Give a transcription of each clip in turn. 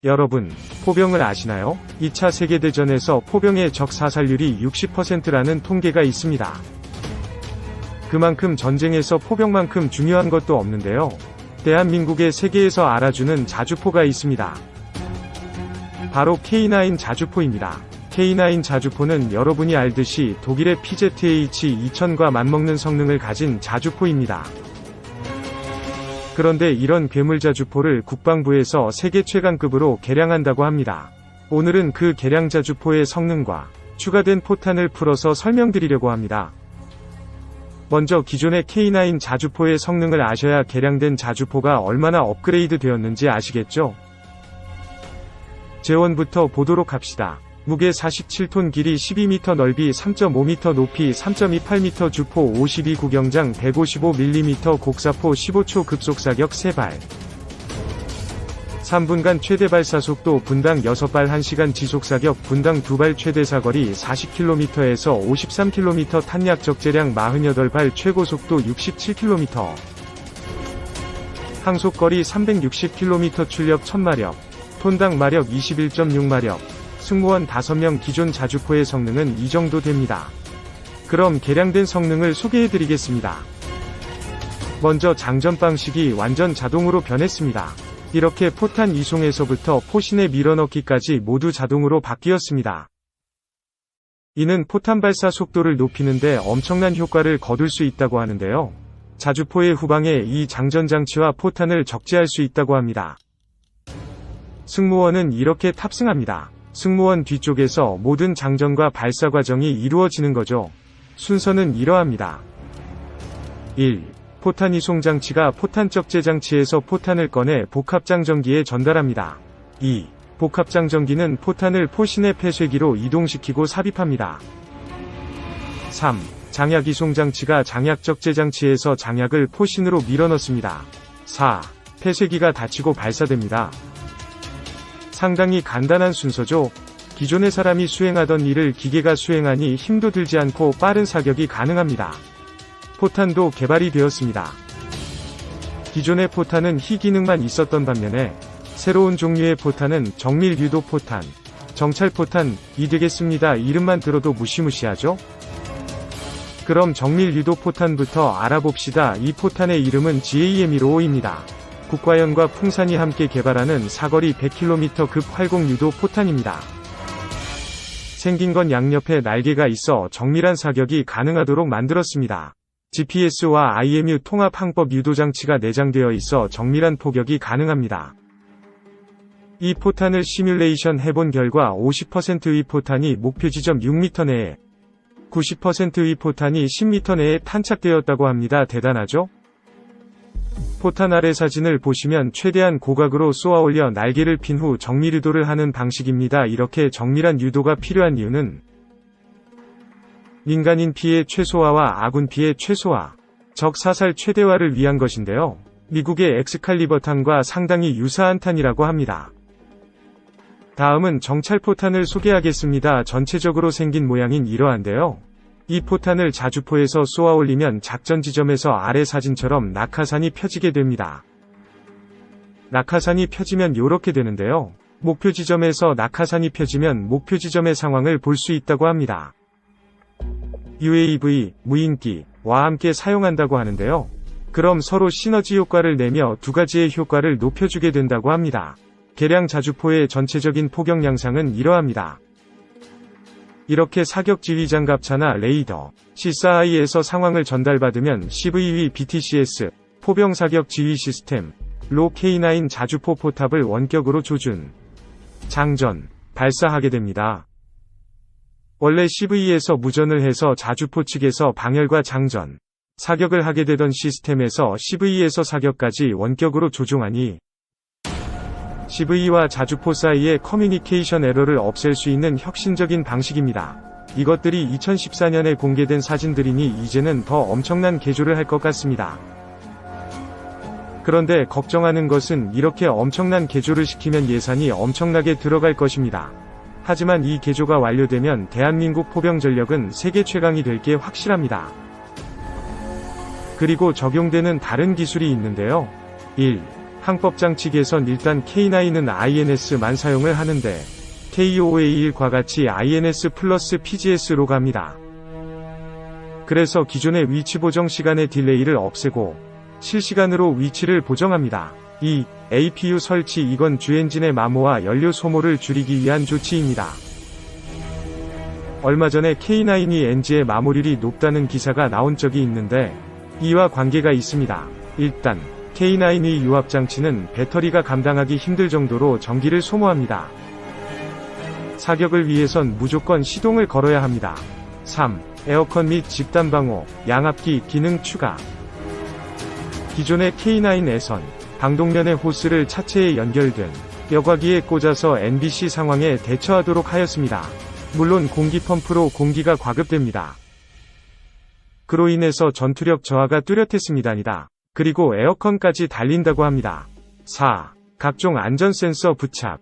여러분, 포병을 아시나요? 2차 세계대전에서 포병의 적 사살률이 60%라는 통계가 있습니다. 그만큼 전쟁에서 포병만큼 중요한 것도 없는데요. 대한민국의 세계에서 알아주는 자주포가 있습니다. 바로 K9 자주포입니다. K9 자주포는 여러분이 알듯이 독일의 PZH-2000과 맞먹는 성능을 가진 자주포입니다. 그런데 이런 괴물자주포를 국방부에서 세계 최강급으로 개량한다고 합니다. 오늘은 그 개량 자주포의 성능과 추가된 포탄을 풀어서 설명드리려고 합니다. 먼저 기존의 K9 자주포의 성능을 아셔야 개량된 자주포가 얼마나 업그레이드 되었는지 아시겠죠? 재원부터 보도록 합시다. 무게 47톤, 길이 12m, 넓이 3.5m, 높이 3.28m, 주포 52 구경장 155mm, 곡사포 15초, 급속사격 3발. 3분간 최대 발사속도 분당 6발, 1시간 지속사격 분당 2발, 최대 사거리 40km에서 53km, 탄약 적재량 48발, 최고속도 67km. 항속거리 360km, 출력 1000마력, 톤당 마력 21.6마력. 승무원 5명. 기존 자주포의 성능은 이 정도 됩니다. 그럼 개량된 성능을 소개해드리겠습니다. 먼저 장전 방식이 완전 자동으로 변했습니다. 이렇게 포탄 이송에서부터 포신에 밀어넣기까지 모두 자동으로 바뀌었습니다. 이는 포탄 발사 속도를 높이는데 엄청난 효과를 거둘 수 있다고 하는데요. 자주포의 후방에 이 장전장치와 포탄을 적재할 수 있다고 합니다. 승무원은 이렇게 탑승합니다. 승무원 뒤쪽에서 모든 장전과 발사 과정이 이루어지는 거죠. 순서는 이러합니다. 1. 포탄 이송 장치가 포탄 적재 장치에서 포탄을 꺼내 복합장전기에 전달합니다. 2. 복합장전기는 포탄을 포신의 폐쇄기로 이동시키고 삽입합니다. 3. 장약 이송 장치가 장약 적재 장치에서 장약을 포신으로 밀어넣습니다. 4. 폐쇄기가 닫히고 발사됩니다. 상당히 간단한 순서죠. 기존의 사람이 수행하던 일을 기계가 수행하니 힘도 들지 않고 빠른 사격이 가능합니다. 포탄도 개발이 되었습니다. 기존의 포탄은 희기능만 있었던 반면에 새로운 종류의 포탄은 정밀 유도 포탄, 정찰 포탄이 되겠습니다. 이름만 들어도 무시무시하죠? 그럼 정밀 유도 포탄부터 알아봅시다. 이 포탄의 이름은 GAM-15입니다. 국과연과 풍산이 함께 개발하는 사거리 100km 급 활공 유도 포탄입니다. 생긴 건 양옆에 날개가 있어 정밀한 사격이 가능하도록 만들었습니다. GPS와 IMU 통합 항법 유도 장치가 내장되어 있어 정밀한 포격이 가능합니다. 이 포탄을 시뮬레이션 해본 결과 50%의 포탄이 목표 지점 6m 내에, 90%의 포탄이 10m 내에 탄착되었다고 합니다. 대단하죠? 포탄 아래 사진을 보시면 최대한 고각으로 쏘아 올려 날개를 핀 후 정밀 유도를 하는 방식입니다. 이렇게 정밀한 유도가 필요한 이유는 민간인 피해 최소화와 아군 피해 최소화, 적 사살 최대화를 위한 것인데요. 미국의 엑스칼리버탄과 상당히 유사한 탄이라고 합니다. 다음은 정찰포탄을 소개하겠습니다. 전체적으로 생긴 모양인 이러한데요. 이 포탄을 자주포에서 쏘아 올리면 작전 지점에서 아래 사진처럼 낙하산이 펴지게 됩니다. 낙하산이 펴지면 요렇게 되는데요. 목표 지점에서 낙하산이 펴지면 목표 지점의 상황을 볼 수 있다고 합니다. UAV, 무인기와 함께 사용한다고 하는데요. 그럼 서로 시너지 효과를 내며 두 가지의 효과를 높여주게 된다고 합니다. 개량 자주포의 전체적인 포격 양상은 이러합니다. 이렇게 사격 지휘 장갑차나 레이더, C4I에서 상황을 전달받으면 CVV BTCS, 포병 사격 지휘 시스템, 로 K9 자주포 포탑을 원격으로 조준, 장전, 발사하게 됩니다. 원래 CV에서 무전을 해서 자주포 측에서 방열과 장전, 사격을 하게 되던 시스템에서 CV에서 사격까지 원격으로 조종하니 CV와 자주포 사이의 커뮤니케이션 에러를 없앨 수 있는 혁신적인 방식입니다. 이것들이 2014년에 공개된 사진들이니 이제는 더 엄청난 개조를 할 것 같습니다. 그런데 걱정하는 것은 이렇게 엄청난 개조를 시키면 예산이 엄청나게 들어갈 것입니다. 하지만 이 개조가 완료되면 대한민국 포병 전력은 세계 최강이 될 게 확실합니다. 그리고 적용되는 다른 기술이 있는데요. 1. 항법장치 개선. 일단 K9은 INS-만 사용을 하는데 KOA1과 같이 INS 플러스 PGS로 갑니다. 그래서 기존의 위치 보정 시간의 딜레이를 없애고 실시간으로 위치를 보정합니다. 2. APU 설치. 이건 주엔진의 마모와 연료 소모를 줄이기 위한 조치입니다. 얼마 전에 K9이 엔진의 마모율이 높다는 기사가 나온 적이 있는데 이와 관계가 있습니다. 일단 K9의 유압장치는 배터리가 감당하기 힘들 정도로 전기를 소모합니다. 사격을 위해선 무조건 시동을 걸어야 합니다. 3. 에어컨 및 집단 방호, 양압기 기능 추가. 기존의 K9에선 방독면의 호스를 차체에 연결된 여과기에 꽂아서 NBC 상황에 대처하도록 하였습니다. 물론 공기 펌프로 공기가 과급됩니다. 그로 인해서 전투력 저하가 뚜렷했습니다. 그리고 에어컨까지 달린다고 합니다. 4. 각종 안전 센서 부착.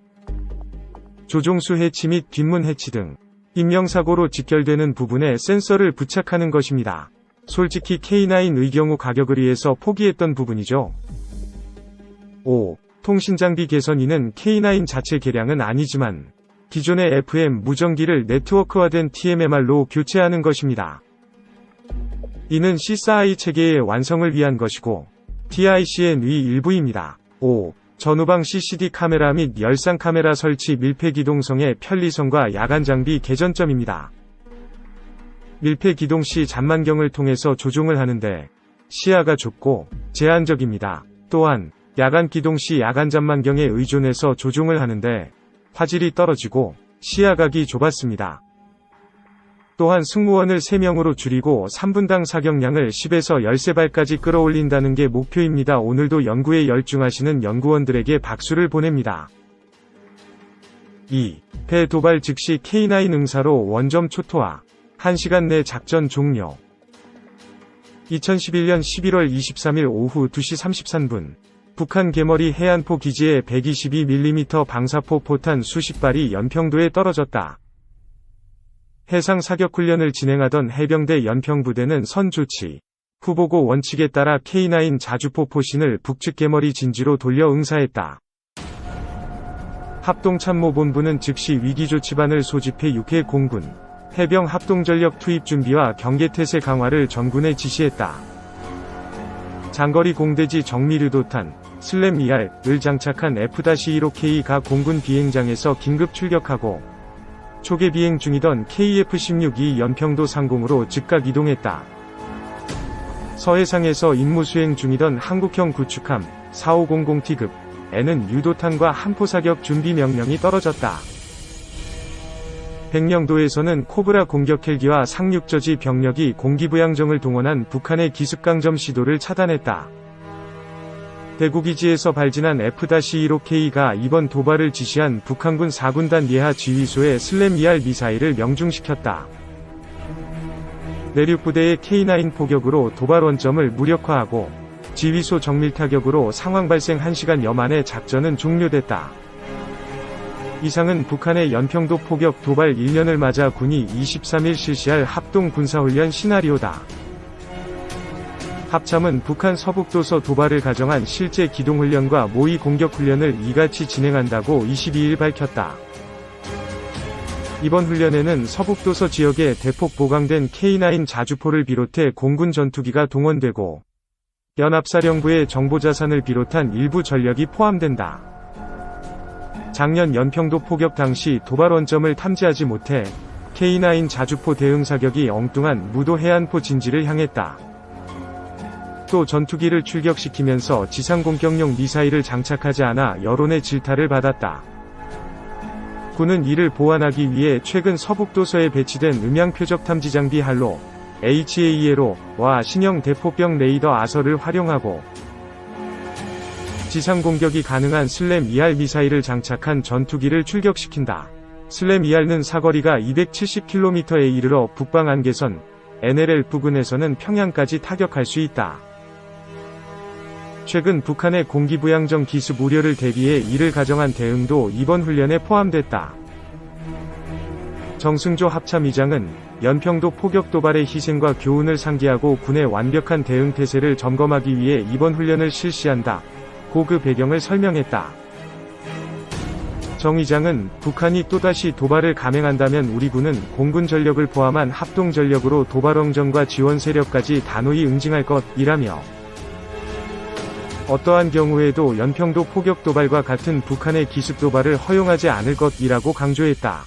조종수 해치 및 뒷문 해치 등 인명사고로 직결되는 부분에 센서를 부착하는 것입니다. 솔직히 K9의 경우 가격을 위해서 포기했던 부분이죠. 5. 통신장비 개선. 이는 K9 자체 개량은 아니지만 기존의 FM 무전기를 네트워크화된 TMMR로 교체하는 것입니다. 이는 C4I 체계의 완성을 위한 것이고 TICN의 일부입니다. 5. 전후방 CCD 카메라 및 열상 카메라 설치. 밀폐기동성의 편리성과 야간 장비 개선점입니다. 밀폐기동 시 잔만경을 통해서 조종을 하는데 시야가 좁고 제한적입니다. 또한 야간 기동 시 야간 잔만경에 의존해서 조종을 하는데 화질이 떨어지고 시야각이 좁았습니다. 또한 승무원을 3명으로 줄이고 3분당 사격량을 10에서 13발까지 끌어올린다는 게 목표입니다. 오늘도 연구에 열중하시는 연구원들에게 박수를 보냅니다. 2. 배 도발 즉시 K9 응사로 원점 초토화. 1시간 내 작전 종료. 2011년 11월 23일 오후 2시 33분 북한 개머리 해안포 기지에 122mm 방사포 포탄 수십 발이 연평도에 떨어졌다. 해상 사격훈련을 진행하던 해병대 연평부대는 선 조치, 후보고 원칙에 따라 K9 자주포 포신을 북측 개머리 진지로 돌려 응사했다. 합동참모본부는 즉시 위기조치반을 소집해 6회 공군, 해병 합동전력 투입 준비와 경계태세 강화를 전군에 지시했다. 장거리 공대지 정밀유도탄, 슬램 ER을 장착한 F-15K가 공군 비행장에서 긴급 출격하고 초계 비행 중이던 KF-16이 연평도 상공으로 즉각 이동했다. 서해상에서 임무 수행 중이던 한국형 구축함 4500T급에는 유도탄과 함포 사격 준비 명령이 떨어졌다. 백령도에서는 코브라 공격 헬기와 상륙저지 병력이 공기부양정을 동원한 북한의 기습강점 시도를 차단했다. 대구기지에서 발진한 F-15K가 이번 도발을 지시한 북한군 4군단 예하 지휘소에 슬램 ER 미사일을 명중시켰다. 내륙부대의 K9 포격으로 도발 원점을 무력화하고 지휘소 정밀 타격으로 상황 발생 1시간여 만에 작전은 종료됐다. 이상은 북한의 연평도 포격 도발 1년을 맞아 군이 23일 실시할 합동 군사훈련 시나리오다. 합참은 북한 서북도서 도발을 가정한 실제 기동훈련과 모의 공격훈련을 이같이 진행한다고 22일 밝혔다. 이번 훈련에는 서북도서 지역에 대폭 보강된 K9 자주포를 비롯해 공군 전투기가 동원되고 연합사령부의 정보자산을 비롯한 일부 전력이 포함된다. 작년 연평도 포격 당시 도발 원점을 탐지하지 못해 K9 자주포 대응 사격이 엉뚱한 무도 해안포 진지를 향했다. 또 전투기를 출격시키면서 지상공격용 미사일을 장착하지 않아 여론의 질타를 받았다. 군은 이를 보완하기 위해 최근 서북도서에 배치된 음향표적 탐지 장비 할로 HALO와 신형 대포병 레이더 아서를 활용하고 지상공격이 가능한 슬램 ER 미사일을 장착한 전투기를 출격시킨다. 슬램 ER는 사거리가 270km에 이르러 북방 안개선 NLL 부근에서는 평양까지 타격할 수 있다. 최근 북한의 공기부양정 기습 우려를 대비해 이를 가정한 대응도 이번 훈련에 포함됐다. 정승조 합참의장은 연평도 포격 도발의 희생과 교훈을 상기하고 군의 완벽한 대응 태세를 점검하기 위해 이번 훈련을 실시한다 그 배경을 설명했다. 정 의장은 북한이 또다시 도발을 감행한다면 우리 군은 공군 전력을 포함한 합동 전력으로 도발엉정과 지원 세력까지 단호히 응징할 것이라며 어떠한 경우에도 연평도 포격 도발과 같은 북한의 기습 도발을 허용하지 않을 것이라고 강조했다.